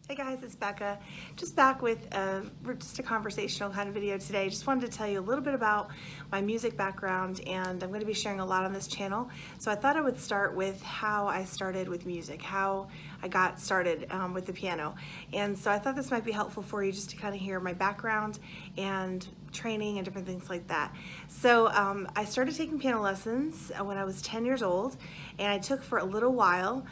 Hey guys, it's Becca. Just back with just a conversational kind of video today. Just wanted to tell you a little bit about my music background, and I'm going to be sharing a lot on this channel. So I thought I would start with how I started with music, how I got started with the piano. And so I thought this might be helpful for you just to kind of hear my background and training and different things like that. So I started taking piano lessons when I was 10 years old, and I took for a little while.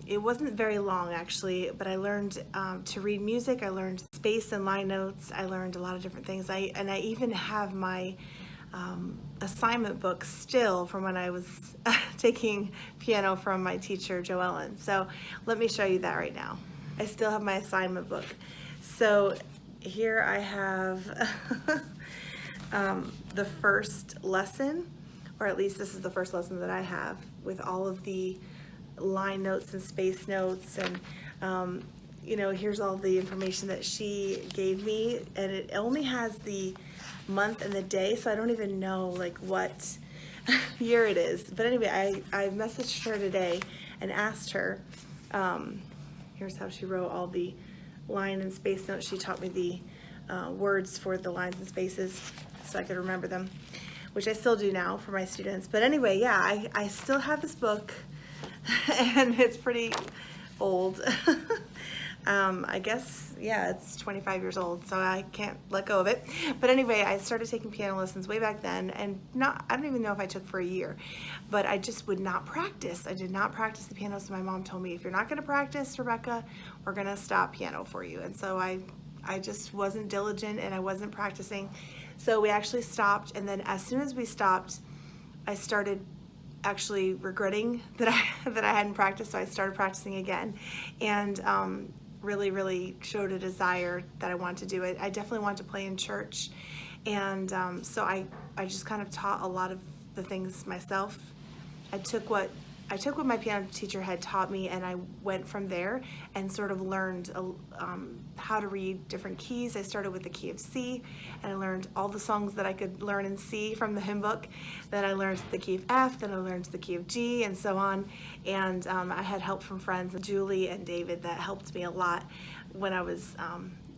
It wasn't very long actually, but I learned to read music. I learned space and line notes. I learned a lot of different things. I even have my assignment book still from when I was taking piano from my teacher, Joellen. So let me show you that right now. I still have my assignment book. So here I have the first lesson, or at least this is the first lesson that I have, with all of the line notes and space notes, and you know, here's all the information that she gave me, and it only has the month and the day, so I don't even know like what year it is. But anyway, I messaged her today and asked her, here's how she wrote all the line and space notes. She taught me the words for the lines and spaces so I could remember them, which I still do now for my students. But anyway, yeah, I still have this book and it's pretty old. I guess, yeah, it's 25 years old, so I can't let go of it. But anyway, I started taking piano lessons way back then, and I don't even know if I took for a year, but I just would not practice. I did not practice the piano, so my mom told me, if you're not gonna practice, Rebecca, we're gonna stop piano for you. And so I just wasn't diligent and I wasn't practicing. So we actually stopped, and then as soon as we stopped, I started actually regretting that I hadn't practiced, so I started practicing again, and really showed a desire that I wanted to do it. I definitely wanted to play in church, and so I just kind of taught a lot of the things myself. I took what my piano teacher had taught me, and I went from there and sort of learned how to read different keys. I started with the key of C, and I learned all the songs that I could learn in C from the hymn book. Then I learned the key of F, then I learned the key of G, and so on. And I had help from friends, Julie and David, that helped me a lot when I was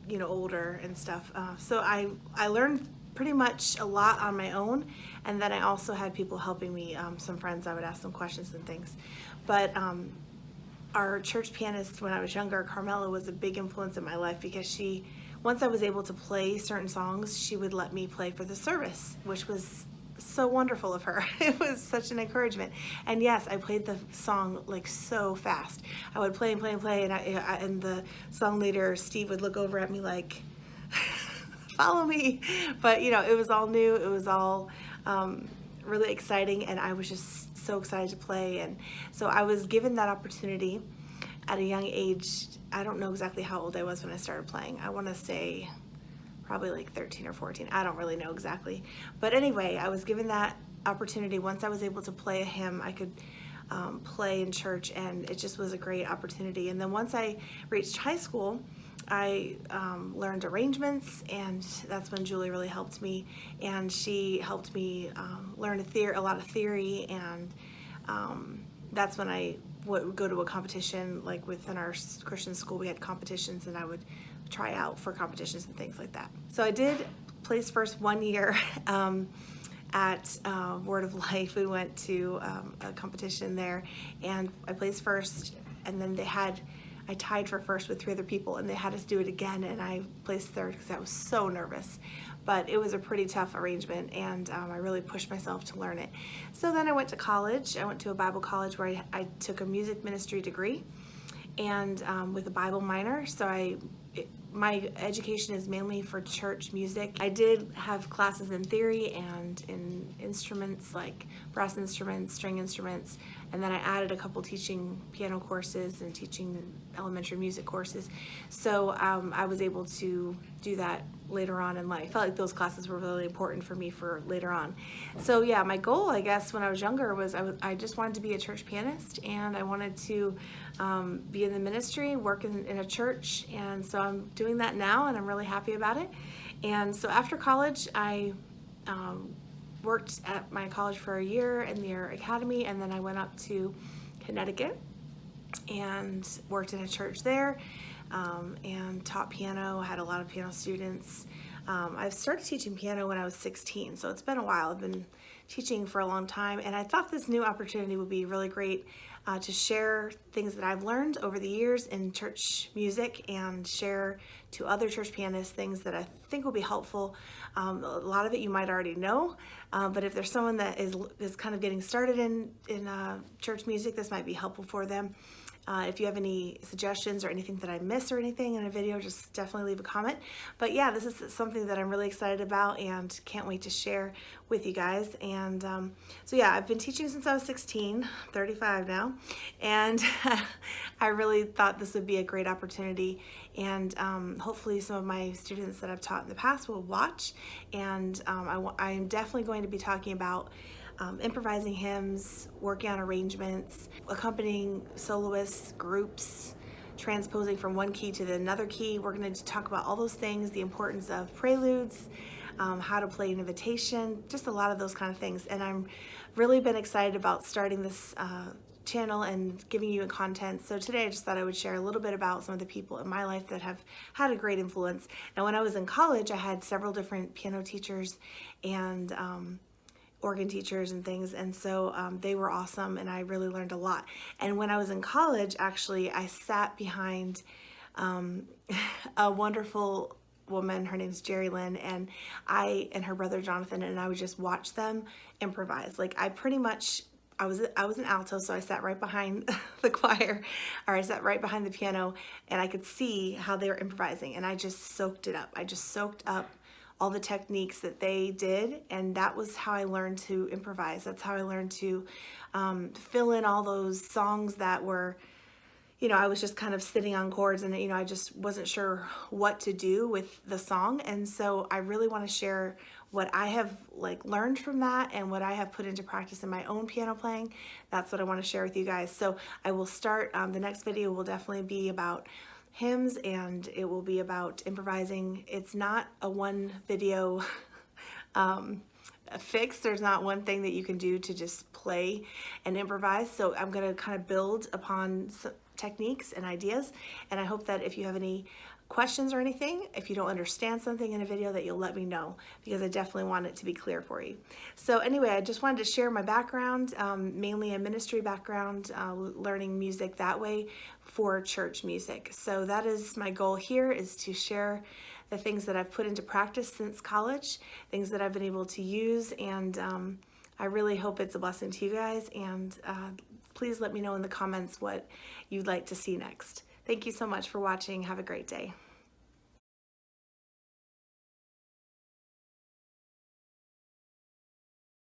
you know, older and stuff. So I learned pretty much a lot on my own, and then I also had people helping me, some friends. I would ask them questions and things. But our church pianist when I was younger, Carmela, was a big influence in my life, because once I was able to play certain songs, she would let me play for the service, which was so wonderful of her. It was such an encouragement. And yes, I played the song like so fast. I would play and play and play, and the song leader, Steve, would look over at me like, follow me. But you know, it was all new, it was all really exciting, and I was just so excited to play. And so I was given that opportunity at a young age. I don't know exactly how old I was when I started playing. I want to say probably like 13 or 14. I don't really know exactly. But anyway, I was given that opportunity. Once I was able to play a hymn, I could play in church, and it just was a great opportunity. And then once I reached high school, I learned arrangements, and that's when Julie really helped me, and she helped me learn a lot of theory, and that's when I would go to a competition. Like within our Christian school, we had competitions, and I would try out for competitions and things like that. So I did place first one year at Word of Life. We went to a competition there, and I placed first, and then I tied for first with 3 other people, and they had us do it again, and I placed third because I was so nervous. But it was a pretty tough arrangement, and I really pushed myself to learn it. So then I went to college. I went to a Bible college where I took a music ministry degree, and with a Bible minor. So my education is mainly for church music. I did have classes in theory and in instruments like brass instruments, string instruments, and then I added a couple teaching piano courses and teaching elementary music courses. So I was able to do that later on in life. I felt like those classes were really important for me for later on. So yeah, my goal, I guess, when I was younger was I just wanted to be a church pianist, and I wanted to be in the ministry, work in a church, and so I'm doing that now, and I'm really happy about it. And so after college, I worked at my college for a year in their academy, and then I went up to Connecticut and worked in a church there. and taught piano. I had a lot of piano students. I started teaching piano when I was 16, so it's been a while. I've been teaching for a long time, and I thought this new opportunity would be really great to share things that I've learned over the years in church music and share to other church pianists things that I think will be helpful. A lot of it you might already know, but if there's someone that is kind of getting started in church music, this might be helpful for them. If you have any suggestions or anything that I missed or anything in a video, just definitely leave a comment. But yeah, this is something that I'm really excited about and can't wait to share with you guys. And so yeah, I've been teaching since I was 16, 35 now, and I really thought this would be a great opportunity. And hopefully some of my students that I've taught in the past will watch. And I'm definitely going to be talking about improvising hymns, working on arrangements, accompanying soloists, groups, transposing from one key to another key. We're going to talk about all those things, the importance of preludes, how to play an invitation, just a lot of those kind of things. And I'm really been excited about starting this channel and giving you content. So today I just thought I would share a little bit about some of the people in my life that have had a great influence. Now when I was in college, I had several different piano teachers and organ teachers and things, and so they were awesome, and I really learned a lot. And when I was in college, actually, I sat behind a wonderful woman. Her name's Jerry Lynn, and I and her brother Jonathan, and I would just watch them improvise. Like I was an alto, so I sat right behind the choir, or I sat right behind the piano, and I could see how they were improvising, and I just soaked it up. I just soaked up all the techniques that they did, and that was how I learned to improvise. That's how I learned to fill in all those songs that were, I was just kind of sitting on chords, and I just wasn't sure what to do with the song. And so I really want to share what I have learned from that and what I have put into practice in my own piano playing. That's what I want to share with you guys. So I will start, the next video will definitely be about hymns, and it will be about improvising. It's not a one video fix. There's not one thing that you can do to just play and improvise. So I'm going to kind of build upon some techniques and ideas, and I hope that if you have any questions or anything, if you don't understand something in a video, that you'll let me know, because I definitely want it to be clear for you. So anyway, I just wanted to share my background, mainly a ministry background, learning music that way for church music. So that is my goal here, is to share the things that I've put into practice since college, things that I've been able to use, and I really hope it's a blessing to you guys. And please let me know in the comments what you'd like to see next. Thank you so much for watching. Have a great day.